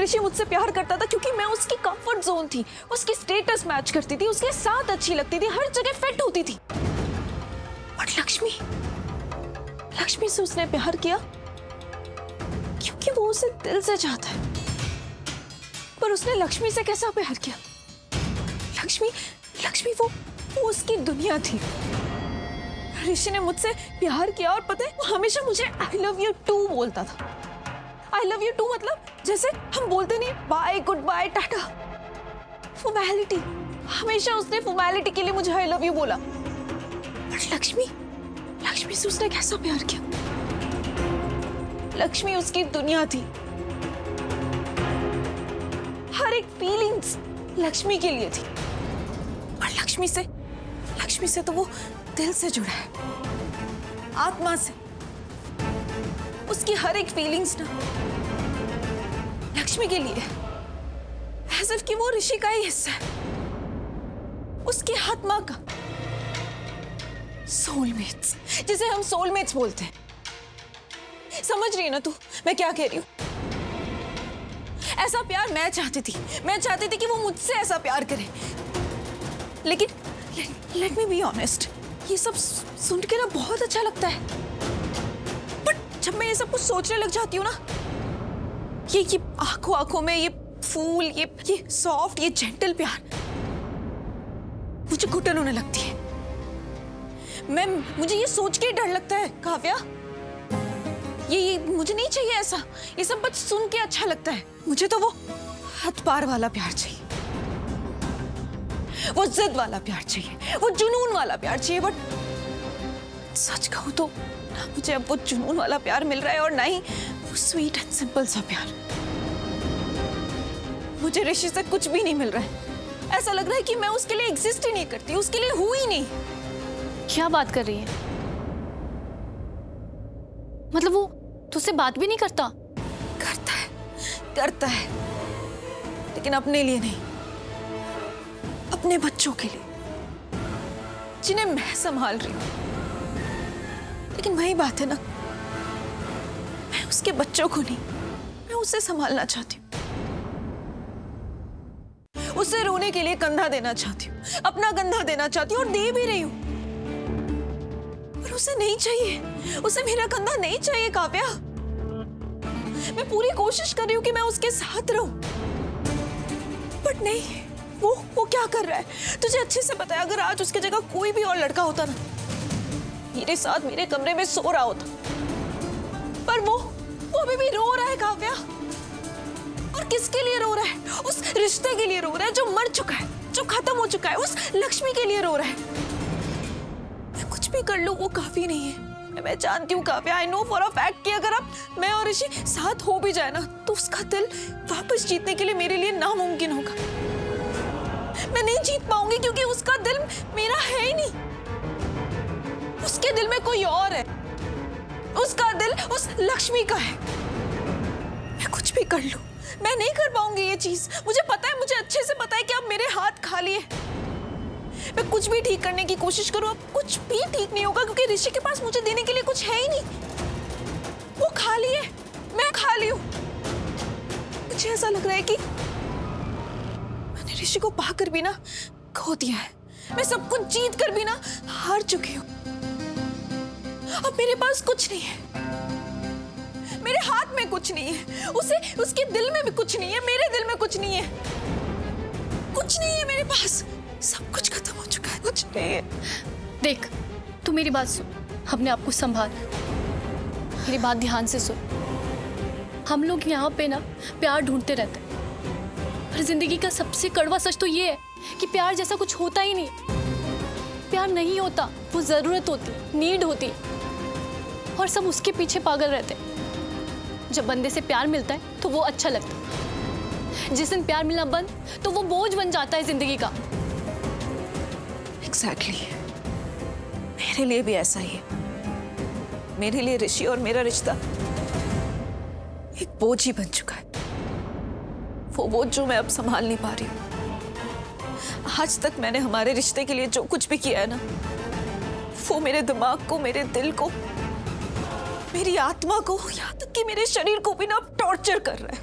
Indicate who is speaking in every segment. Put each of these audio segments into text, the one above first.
Speaker 1: ऋषि मुझसे प्यार करता था क्योंकि मैं उसकी कंफर्ट जोन थी, उसकी स्टेटस मैच करती थी, उसके साथ अच्छी लगती थी, हर जगह फिट होती थी। बट लक्ष्मी से उसने प्यार किया क्योंकि वो उसे दिल से चाहता है। पर उसने लक्ष्मी से कैसा प्यार किया? लक्ष्मी वो उसकी दुनिया थी। ऋषि ने मुझसे प्यार किया और पता है वो हमेशा मुझे आई लव यू टू बोलता था। आई लव यू टू मतलब जैसे हम बोलते नहीं bye, goodbye, tata, formality. हमेशा उसने फॉर्मेलिटी के लिए मुझे आई लव यू बोला। बट लक्ष्मी से उसने कैसा प्यार किया? लक्ष्मी उसकी दुनिया थी। हर एक फीलिंग्स लक्ष्मी के लिए थी। और लक्ष्मी से तो वो दिल से जुड़ा है, आत्मा से। उसकी हर एक फीलिंग्स ना लक्ष्मी के लिए, ऐसा कि वो ऋषि का ही हिस्सा है, उसकी आत्मा का। सोलमेट्स, जिसे हम सोलमेट्स बोलते हैं। समझ रही है ना तू मैं क्या कह रही हूं? ऐसा प्यार मैं चाहती थी कि वो मुझसे ऐसा प्यार करे। लेकिन लेट मी बी ऑनेस्ट, ये सब सुन के ना बहुत अच्छा लगता है। बट जब मैं ये सब कुछ सोचने लग जाती हूँ ना, ये आंखों में ये फूल, ये सॉफ्ट, ये जेंटल प्यार, मुझे घुटन होने लगती है। मुझे ये सोच के डर लगता है काव्या। ये मुझे नहीं चाहिए ऐसा। ये सब बस सुन के अच्छा लगता है। मुझे तो वो हद पार वाला प्यार चाहिए, वो जिद वाला प्यार चाहिए, वो जुनून वाला प्यार चाहिए। बट सच कहूं तो ना मुझे अब वो जुनून वाला प्यार मिल रहा है और ना ही वो स्वीट एंड सिंपल सा प्यार। मुझे ऋषि से कुछ भी नहीं मिल रहा है। ऐसा लग रहा है कि मैं उसके लिए एग्जिस्ट ही नहीं करती, उसके लिए हूं ही नहीं।
Speaker 2: क्या बात कर रही है? मतलब वो तुझसे बात भी नहीं करता?
Speaker 1: करता है, लेकिन अपने लिए नहीं, अपने बच्चों के लिए, जिन्हें मैं संभाल रही हूं। लेकिन वही बात है ना, मैं उसके बच्चों को नहीं, मैं उसे संभालना चाहती हूँ। उसे रोने के लिए कंधा देना चाहती हूँ, अपना कंधा देना चाहती हूँ और दे भी रही हूँ। पर उसे नहीं चाहिए, उसे मेरा कंधा नहीं चाहिए काव्या। मैं पूरी कोशिश कर रही हूँ कि मैं उसके साथ रहूं, बट नहीं। वो क्या कर रहा है तुझे अच्छे से पता है। अगर आज उसकी जगह कोई भी और लड़का होता ना, मेरे साथ मेरे कमरे में सो रहा होता, पर वो अभी भी रो रहा है काव्या। और किसके लिए रो रहा है? उस रिश्ते के लिए रो रहा है जो मर चुका है, जो खत्म हो चुका है। उस लक्ष्मी के लिए रो रहा है। मैं कुछ भी कर लूं वो काफी नहीं है। मैं जानती हूँ Kavya, I know for a fact कि अगर अब मैं और ऋषि साथ हो भी जाए ना, तो उसका दिल वापस जीतने के लिए मेरे लिए नामुमकिन होगा। मैं नहीं जीत पाऊंगी क्योंकि उसका दिल मेरा है ही नहीं। उसके दिल में कोई और है। उसका दिल उस लक्ष्मी का है। मैं कुछ भी कर लूं, मैं नहीं कर पाऊंगी ये चीज। मुझे पता है, मुझे अच्छे से पता है कि अब मेरे हाथ खाली है। मैं कुछ भी ठीक करने की कोशिश करूं, अब कुछ भी ठीक नहीं होगा क्योंकि ऋषि के पास मुझे देने के लिए कुछ है ही नहीं। वो खाली है, मैं खाली हूं। मुझे ऐसा लग रहा है कि मैंने ऋषि को पाकर भी ना खो दिया है। मैं सब कुछ जीत कर भी ना हार चुकी हूं। अब मेरे पास कुछ नहीं है, मेरे हाथ में कुछ नहीं है, उसके दिल में भी कुछ नहीं है, मेरे दिल में कुछ नहीं है। कुछ नहीं है मेरे पास, सब कुछ खत्म हो चुका है, कुछ नहीं है।
Speaker 2: देख, तू मेरी बात सुन, अपने आप को संभाल, मेरी बात ध्यान से सुन। हम लोग यहाँ पे ना प्यार ढूंढते रहते हैं, पर जिंदगी का सबसे कड़वा सच तो ये है कि प्यार जैसा कुछ होता ही नहीं। प्यार नहीं होता, वो जरूरत होती, नीड होती, और सब उसके पीछे पागल रहते हैं। जब बंदे से प्यार मिलता है तो वो अच्छा लगता है, जिस दिन प्यार मिलना बंद तो वो बोझ बन जाता है जिंदगी का।
Speaker 1: Exactly. मेरे लिए भी ऐसा ही है। मेरे लिए ऋषि और मेरा रिश्ता एक बोझ ही बन चुका है। वो बोझ जो मैं अब संभाल नहीं पा रही हूँ। आज तक मैंने हमारे रिश्ते के लिए जो कुछ भी किया है ना, वो मेरे दिमाग को, मेरे दिल को, मेरी आत्मा को, यहाँ तक कि मेरे शरीर को भी ना टॉर्चर कर रहा है।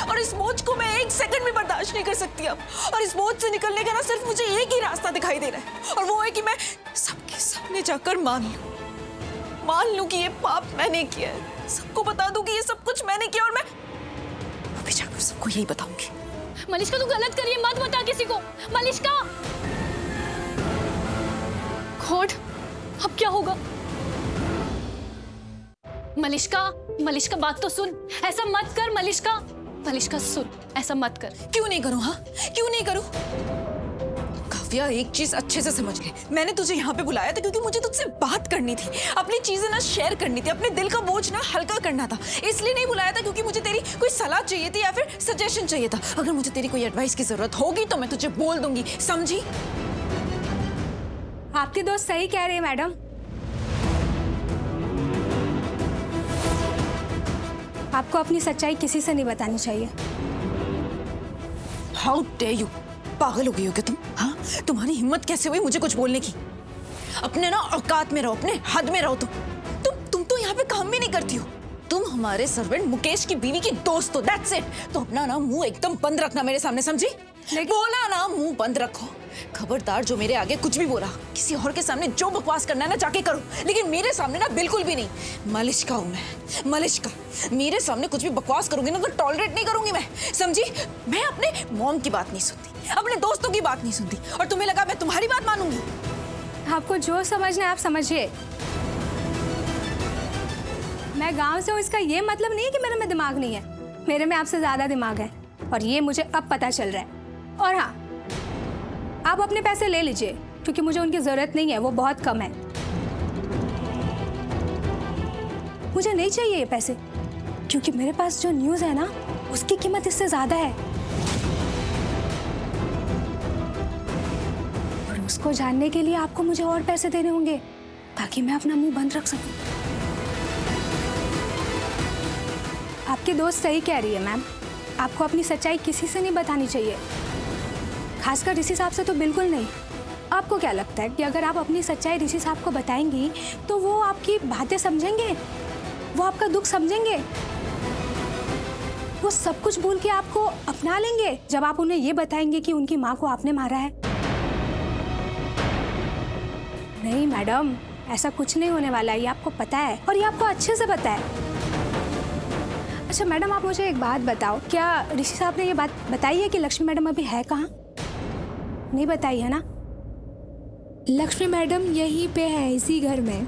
Speaker 1: और इस बोझ को मैं एक सेकंड भी बर्दाश्त नहीं कर सकती अब। और इस बोझ से निकलने का ना सिर्फ मुझे एक ही रास्ता दिखाई दे रहा है, और वो है कि मैं सबके सामने जाकर मान लूं कि ये पाप मैंने किया है। सबको बता दूं कि ये सब कुछ मैंने किया, और मैं अभी जाकर सबको यही बताऊंगी।
Speaker 2: मलिष्का, तू गलत करिए, मत बता किसी को। मलिष्का, गॉड, अब क्या होगा? मलिष्का बात तो सुन, ऐसा मत कर मलिष्का सुन, ऐसा मत कर।
Speaker 1: क्यों नहीं करूं? हाँ, क्यों नहीं करूं? काव्या, एक चीज अच्छे से समझ ले, मैंने तुझे यहाँ पे बुलाया था क्योंकि मुझे तुझसे बात करनी थी, अपनी चीजें ना शेयर करनी थी, अपने दिल का बोझ ना हल्का करना था। इसलिए नहीं बुलाया था क्योंकि मुझे तेरी कोई सलाह चाहिए थी या फिर सजेशन चाहिए था। अगर मुझे तेरी कोई एडवाइस की जरूरत होगी तो मैं तुझे बोल दूंगी, समझी?
Speaker 3: आपके दोस्त सही कह रहे हैं मैडम। आपको अपनी सच्चाई किसी से नहीं बतानी चाहिए।
Speaker 1: How dare you! पागल हो गई हो क्या तुम? हाँ, तुम्हारी हिम्मत कैसे हुई मुझे कुछ बोलने की? अपने ना औकात में रहो, अपने हद में रहो। तुम तो यहाँ पे काम भी नहीं करती हो। तुम हमारे सर्वेंट मुकेश की बीवी की दोस्त हो, दैट्स इट। तो अपना ना मुंह एकदम बंद रखना मेरे सामने, समझी? बोला ना, मुंह बंद रखो। खबरदार, जो मेरे आगे कुछ भी बोला, किसी और के सामने जो बकवास करना है ना जाके करो, लेकिन मेरे सामने ना बिल्कुल भी नहीं। मलिष्का हूं मैं, मलिष्का। मेरे सामने कुछ भी बकवास करूंगी ना तो टॉलरेट नहीं करूंगी मैं, समझी? मैं अपने मॉम की बात नहीं सुनती, अपने दोस्तों की बात नहीं सुनती, और तुम्हें लगा मैं तुम्हारी बात मानूंगी?
Speaker 3: आपको जो समझना है आप समझिए। मैं गांव से हूँ, इसका ये मतलब नहीं है कि मेरे में दिमाग नहीं है। मेरे में आपसे ज्यादा दिमाग है, और ये मुझे अब पता चल रहा है। और हाँ, आप अपने पैसे ले लीजिए क्योंकि मुझे उनकी जरूरत नहीं है, वो बहुत कम है। मुझे नहीं चाहिए ये पैसे, क्योंकि मेरे पास जो न्यूज़ है ना उसकी कीमत इससे ज्यादा है, और उसको जानने के लिए आपको मुझे और पैसे देने होंगे ताकि मैं अपना मुंह बंद रख सकूं। आपकी दोस्त सही कह रही है मैम, आपको अपनी सच्चाई किसी से नहीं बतानी चाहिए, खासकर ऋषि साहब से तो बिल्कुल नहीं। आपको क्या लगता है कि अगर आप अपनी सच्चाई ऋषि साहब को बताएंगी तो वो आपकी बातें समझेंगे, वो आपका दुख समझेंगे, वो सब कुछ भूल के आपको अपना लेंगे जब आप उन्हें ये बताएंगे कि उनकी माँ को आपने मारा है? नहीं मैडम, ऐसा कुछ नहीं होने वाला है, ये आपको पता है, और ये आपको अच्छे से पता है। अच्छा मैडम, आप मुझे एक बात बताओ, क्या ऋषि साहब ने ये बात बताई है कि लक्ष्मी मैडम अभी है कहाँ? नहीं बताई है ना? लक्ष्मी मैडम यहीं पे है, इसी घर में।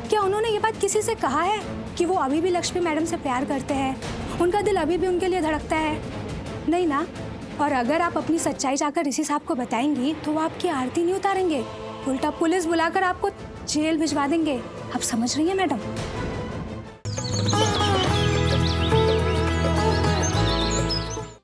Speaker 3: क्या उन्होंने ये बात किसी से कहा है कि वो अभी भी लक्ष्मी मैडम से प्यार करते हैं, उनका दिल अभी भी उनके लिए धड़कता है? नहीं ना? और अगर आप अपनी सच्चाई जाकर ऋषि साहब को बताएंगी तो वो आपकी आरती नहीं उतारेंगे, उल्टा पुलिस बुलाकर आपको जेल भिजवा देंगे। आप समझ रही हैं मैडम?